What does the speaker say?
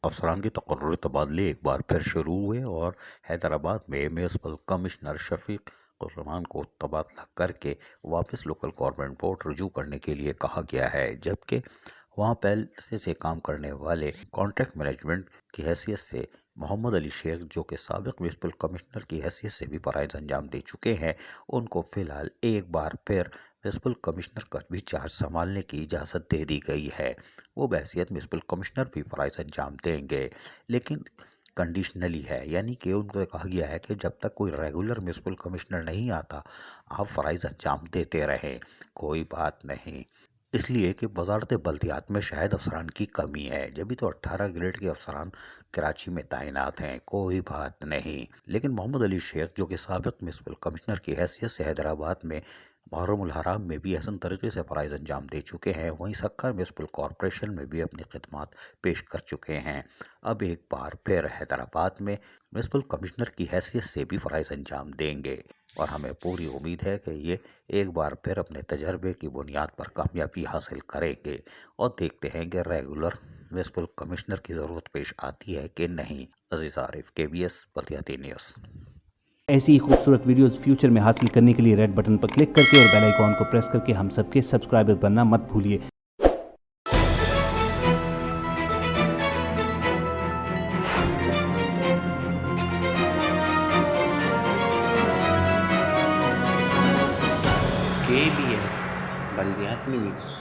افسران کے تقرری تبادلے ایک بار پھر شروع ہوئے اور حیدرآباد میں میونسپل کمشنر شفیق الرحمان کو تبادلہ کر کے واپس لوکل گورنمنٹ بورڈ رجوع کرنے کے لیے کہا گیا ہے، جبکہ وہاں پہلے سے کام کرنے والے کانٹریکٹ مینجمنٹ کی حیثیت سے محمد علی شیخ، جو کہ سابق میونسپل کمشنر کی حیثیت سے بھی فرائض انجام دے چکے ہیں، ان کو فی الحال ایک بار پھر میونسپل کمشنر کا بھی چارج سنبھالنے کی اجازت دے دی گئی ہے۔ وہ بحیثیت میونسپل کمشنر بھی فرائض انجام دیں گے، لیکن کنڈیشنلی ہے، یعنی کہ ان کو کہا گیا ہے کہ جب تک کوئی ریگولر میونسپل کمشنر نہیں آتا آپ فرائض انجام دیتے رہیں، کوئی بات نہیں۔ اس لیے کہ وزارت بلدیات میں شاید افسران کی کمی ہے، جبھی تو 18 گریڈ کے افسران کراچی میں تعینات ہیں، کوئی بات نہیں۔ لیکن محمد علی شیخ، جو کہ سابق میونسپل کمشنر کی حیثیت سے حیدرآباد میں محرم الحرام میں بھی احسن طریقے سے فرائض انجام دے چکے ہیں، وہیں سکھر میونسپل کارپوریشن میں بھی اپنی خدمات پیش کر چکے ہیں، اب ایک بار پھر حیدرآباد میں میونسپل کمشنر کی حیثیت سے بھی فرائض انجام دیں گے، اور ہمیں پوری امید ہے کہ یہ ایک بار پھر اپنے تجربے کی بنیاد پر کامیابی حاصل کریں گے، اور دیکھتے ہیں کہ ریگولر میونسپل کمشنر کی ضرورت پیش آتی ہے کہ نہیں۔ عزیز عارف، KBS بلدیاتی نیوز۔ ایسی ہی خوبصورت ویڈیوز فیوچر میں حاصل کرنے کے لیے ریڈ بٹن پر کلک کر کے اور بیل آئیکن کو پریس کر کے ہم سب کے سبسکرائبر بننا مت بھولیے۔ KBS بلدیاتی نیوز۔